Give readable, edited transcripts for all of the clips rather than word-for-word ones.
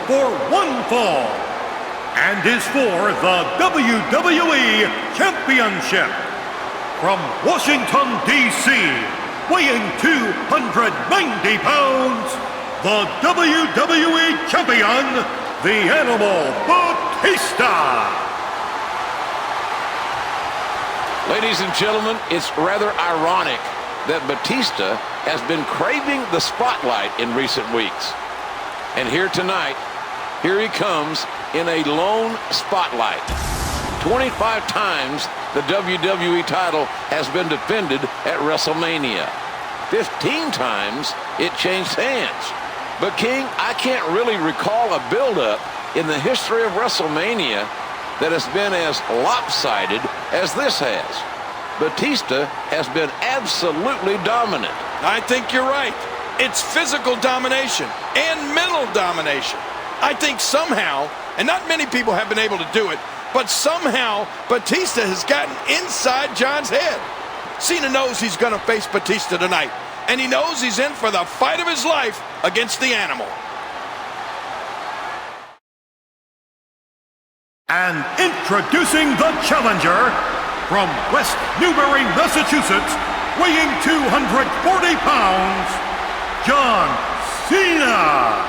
for one fall and is for the WWE Championship. From Washington, D.C., weighing 290 pounds, the WWE Champion, the Animal Batista. Ladies and gentlemen, it's rather ironic that Batista has been craving the spotlight in recent weeks. And here tonight, here he comes in a lone spotlight. 25 times the WWE title has been defended at WrestleMania. 15 times it changed hands. But King, I can't really recall a build-up in the history of WrestleMania that has been as lopsided as this has. Batista has been absolutely dominant. I think you're right. It's physical domination and mental domination. I think somehow, and not many people have been able to do it, but somehow Batista has gotten inside John's head. Cena knows he's going to face Batista tonight, and he knows he's in for the fight of his life against the Animal. And introducing the challenger, from West Newbury, Massachusetts, weighing 240 pounds, John Cena.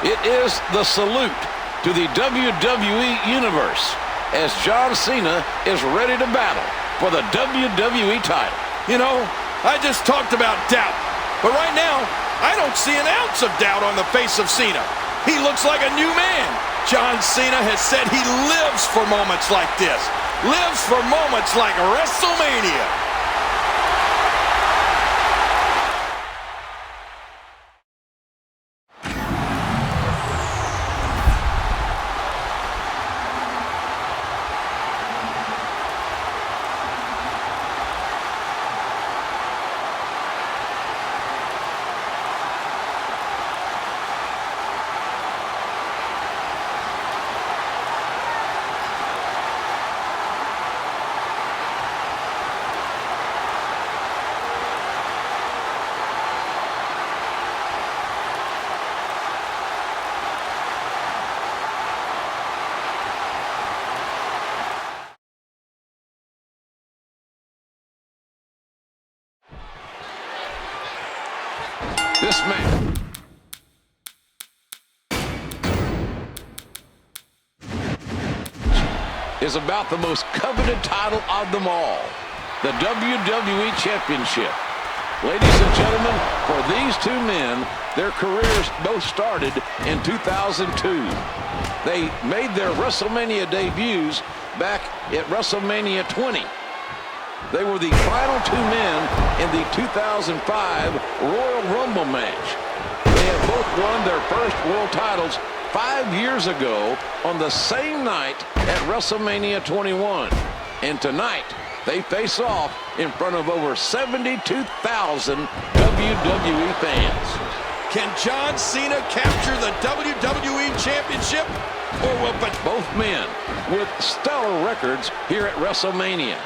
It is the salute to the WWE Universe as John Cena is ready to battle for the WWE title. You know, I just talked about doubt, but right now, I don't see an ounce of doubt on the face of Cena. He looks like a new man. John Cena has said he lives for moments like this, lives for moments like WrestleMania. This man is about the most coveted title of them all, the WWE Championship. Ladies and gentlemen, for these two men, their careers both started in 2002. They made their WrestleMania debuts back at WrestleMania 20. They were the final two men in the 2005 Royal Rumble match. They have both won their first world titles 5 years ago on the same night at WrestleMania 21. And tonight, they face off in front of over 72,000 WWE fans. Can John Cena capture the WWE Championship? Or will both men with stellar records here at WrestleMania?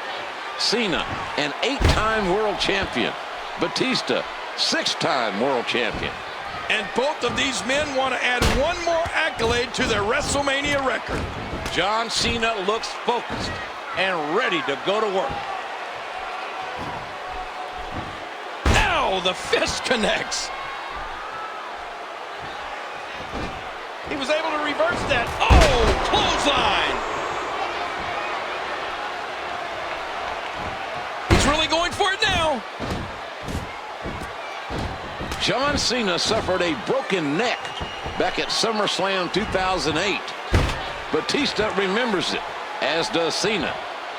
Cena, an 8-time world champion. Batista, 6-time world champion. And both of these men want to add one more accolade to their WrestleMania record. John Cena looks focused and ready to go to work. Ow, the fist connects. He was able to reverse that. Oh, clothesline. Really going for it now. John Cena suffered a broken neck back at SummerSlam 2008. Batista remembers it, as does Cena.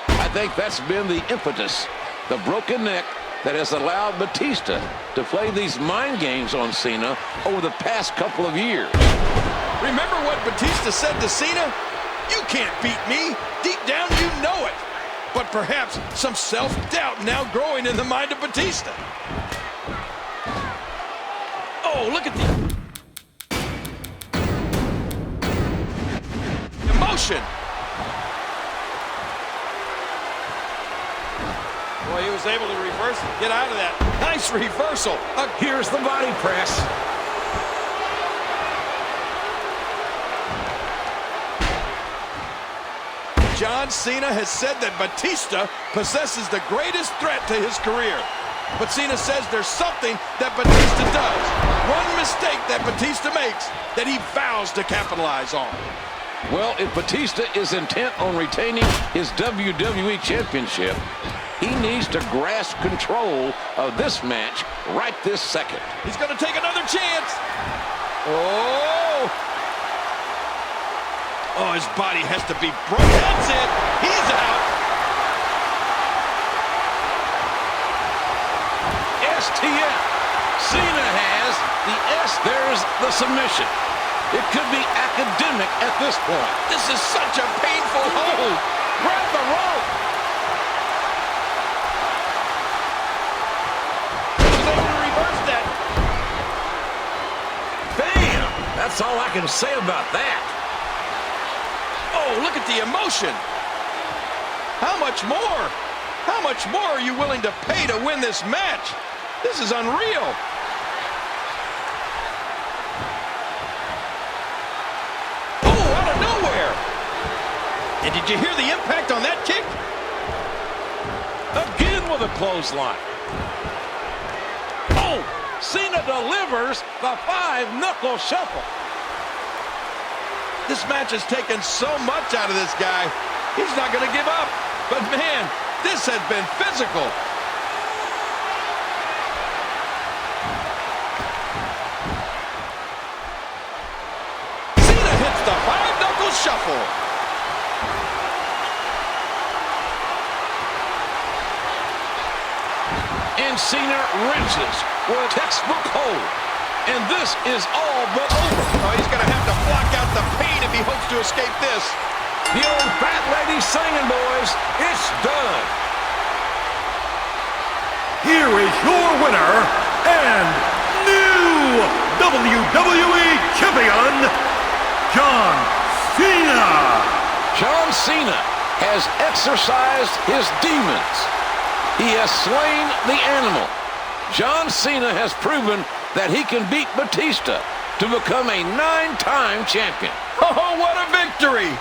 I think that's been the impetus, the broken neck that has allowed Batista to play these mind games on Cena over the past couple of years. Remember what Batista said to Cena? You can't beat me. Deep down, you know it. But perhaps some self-doubt now growing in the mind of Batista. Oh, look at the emotion. Boy, he was able to reverse it, get out of that. Nice reversal. Here's the body press. John Cena has said that Batista possesses the greatest threat to his career. But Cena says there's something that Batista does. One mistake that Batista makes that he vows to capitalize on. Well, if Batista is intent on retaining his WWE Championship, he needs to grasp control of this match right this second. He's going to take another chance. Oh! Oh, his body has to be broken. That's it. He's out. STF. Cena has the S. There's the submission. It could be academic at this point. This is such a painful hold. Grab the rope. He was able to reverse that. Bam! That's all I can say about that. Oh, look at the emotion. How much more? How much more are you willing to pay to win this match? This is unreal. Oh, out of nowhere. And did you hear the impact on that kick? Again with a clothesline. Oh, Cena delivers the 5-knuckle shuffle. This match has taken so much out of this guy. He's not going to give up. But man, this has been physical. Cena hits the 5-knuckle shuffle. And Cena wrenches with a textbook hold. And this is all but over. Oh, he's going to have to block out the pain if he hopes to escape this. The old fat lady singing, boys. It's done. Here is your winner and new WWE Champion, John Cena. John Cena has exorcised his demons. He has slain the animal. John Cena has proven that he can beat Batista to become a 9-time champion. Oh, what a victory!